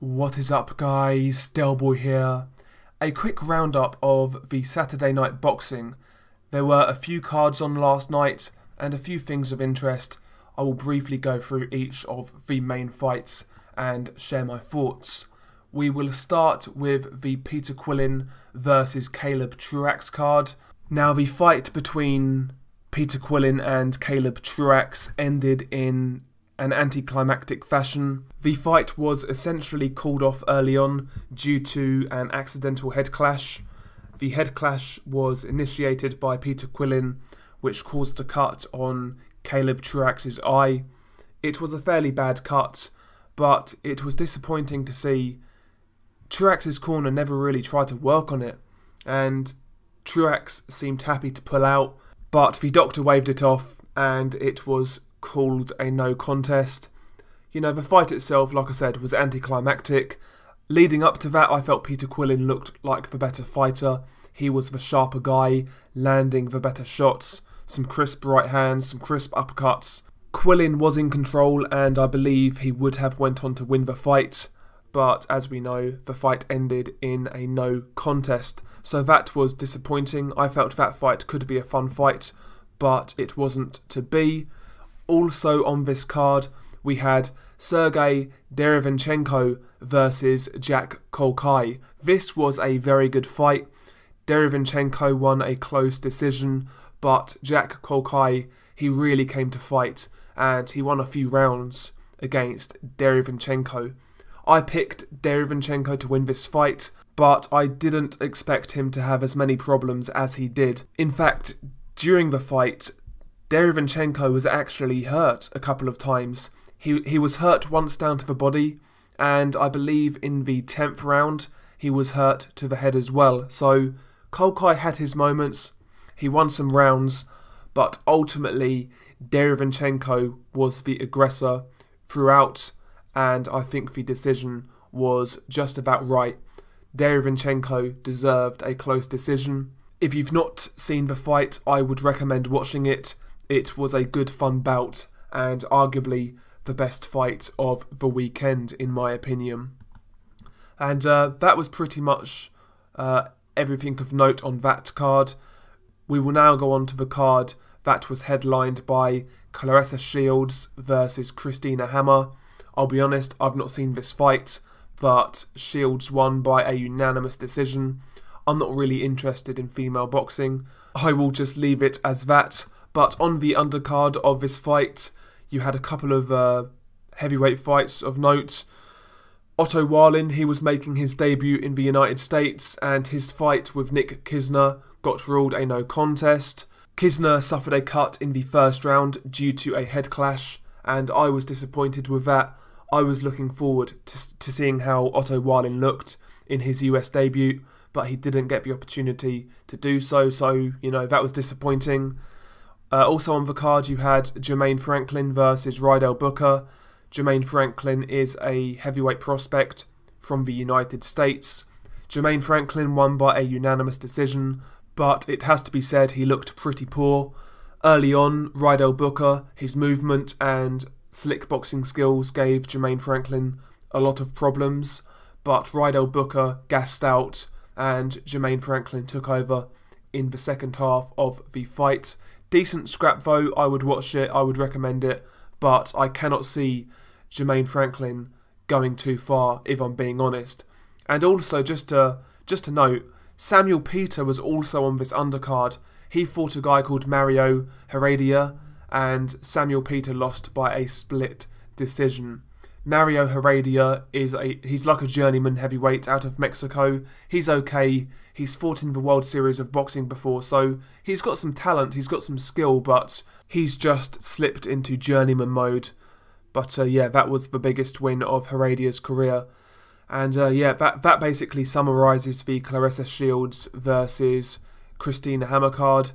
What is up, guys? Delboy here. A quick roundup of the Saturday night boxing. There were a few cards on last night and a few things of interest. I will briefly go through each of the main fights and share my thoughts. We will start with the Peter Quillin versus Caleb Truax card. Now, the fight between Peter Quillin and Caleb Truax ended in an anticlimactic fashion. The fight was essentially called off early on due to an accidental head clash. The head clash was initiated by Peter Quillin, which caused a cut on Caleb Truax's eye. It was a fairly bad cut, but it was disappointing to see Truax's corner never really tried to work on it, and Truax seemed happy to pull out, but the doctor waved it off and it was called a no contest. You know, the fight itself, like I said, was anticlimactic. Leading up to that, I felt Peter Quillin looked like the better fighter. He was the sharper guy, landing the better shots, some crisp right hands, some crisp uppercuts. Quillin was in control and I believe he would have went on to win the fight, but as we know, the fight ended in a no contest, so that was disappointing. I felt that fight could be a fun fight, but it wasn't to be. Also on this card, we had Sergey Derevyanchenko versus Jack Kolkai. This was a very good fight. Derevyanchenko won a close decision, but Jack Kolkai, he really came to fight, and he won a few rounds against Derevyanchenko. I picked Derevyanchenko to win this fight, but I didn't expect him to have as many problems as he did. In fact, during the fight, Derevyanchenko was actually hurt a couple of times. He was hurt once down to the body, and I believe in the 10th round he was hurt to the head as well. So Kolkai had his moments, he won some rounds, but ultimately Derevyanchenko was the aggressor throughout, and I think the decision was just about right. Derevyanchenko deserved a close decision. If you've not seen the fight, I would recommend watching it. It was a good fun bout and arguably the best fight of the weekend in my opinion. And that was pretty much everything of note on that card. We will now go on to the card that was headlined by Claressa Shields versus Christina Hammer. I'll be honest, I've not seen this fight, but Shields won by a unanimous decision. I'm not really interested in female boxing. I will just leave it as that. But on the undercard of this fight, you had a couple of heavyweight fights of note. Otto Wallin, he was making his debut in the United States, and his fight with Nick Kisner got ruled a no contest. Kisner suffered a cut in the first round due to a head clash, and I was disappointed with that. I was looking forward to seeing how Otto Wallin looked in his US debut, but he didn't get the opportunity to do so, you know, that was disappointing. Also on the card, you had Jermaine Franklin versus Rydell Booker. Jermaine Franklin is a heavyweight prospect from the United States. Jermaine Franklin won by a unanimous decision, but it has to be said he looked pretty poor. Early on, Rydell Booker, his movement and slick boxing skills gave Jermaine Franklin a lot of problems, but Rydell Booker gassed out and Jermaine Franklin took over in the second half of the fight. Decent scrap though, I would watch it, I would recommend it, but I cannot see Jermaine Franklin going too far, if I'm being honest. And also, just to note, Samuel Peter was also on this undercard. He fought a guy called Mario Heredia, and Samuel Peter lost by a split decision. Mario Heredia he's like a journeyman heavyweight out of Mexico. He's okay. He's fought in the World Series of Boxing before, so he's got some talent, he's got some skill, but he's just slipped into journeyman mode. But yeah, that was the biggest win of Heredia's career. And yeah, that basically summarises the Claressa Shields versus Christina Hammer card.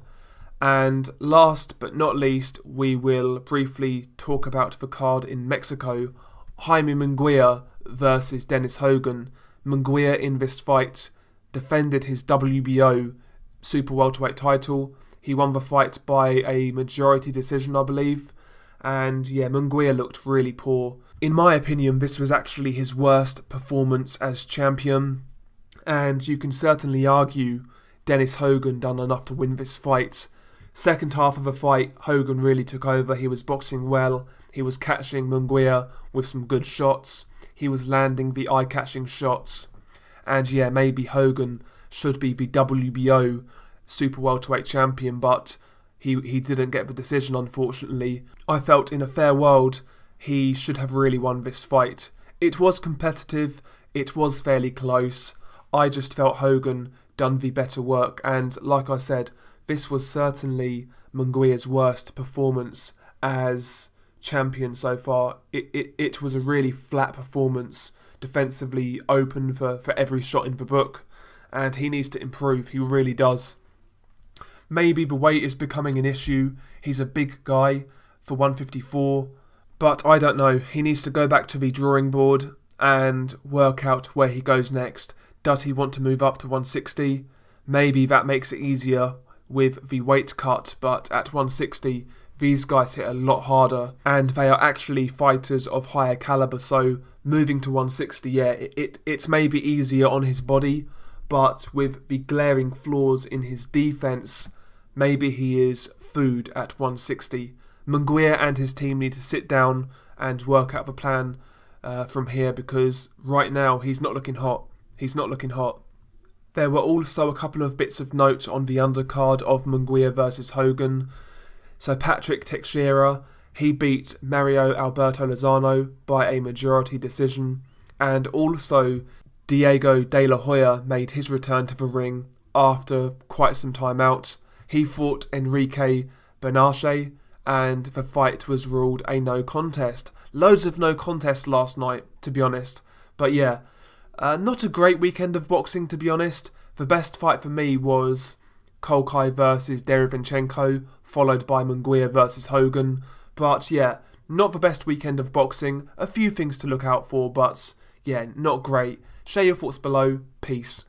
And last but not least, we will briefly talk about the card in Mexico. Jaime Munguia versus Dennis Hogan. Munguia in this fight defended his WBO super welterweight title. He won the fight by a majority decision, I believe. And yeah, Munguia looked really poor. In my opinion, this was actually his worst performance as champion, and you can certainly argue Dennis Hogan done enough to win this fight. Second half of the fight, Hogan really took over. He was boxing well, he was catching Munguia with some good shots, he was landing the eye-catching shots, and yeah, maybe Hogan should be the WBO super welterweight champion, but he didn't get the decision, unfortunately. I felt in a fair world he should have really won this fight. It was competitive, it was fairly close. I just felt Hogan done the better work, and like I said, this was certainly Munguia's worst performance as champion so far. It was a really flat performance, defensively open for every shot in the book, and he needs to improve, he really does. Maybe the weight is becoming an issue, he's a big guy for 154, but I don't know, he needs to go back to the drawing board and work out where he goes next. Does he want to move up to 160? Maybe that makes it easier with the weight cut, but at 160 these guys hit a lot harder and they are actually fighters of higher caliber, so moving to 160, yeah, it's maybe easier on his body, but with the glaring flaws in his defense, maybe he is food at 160. Munguia and his team need to sit down and work out the plan from here, because right now he's not looking hot. He's not looking hot. There were also a couple of bits of note on the undercard of Munguia versus Hogan. So Patrick Teixeira, he beat Mario Alberto Lozano by a majority decision, and also Diego De La Hoya made his return to the ring after quite some time out. He fought Enrique Benache, and the fight was ruled a no contest. Loads of no contests last night, to be honest. But yeah, not a great weekend of boxing, to be honest. The best fight for me was Kolkai versus Derevinchenko, followed by Munguia versus Hogan. But yeah, not the best weekend of boxing. A few things to look out for, but yeah, not great. Share your thoughts below. Peace.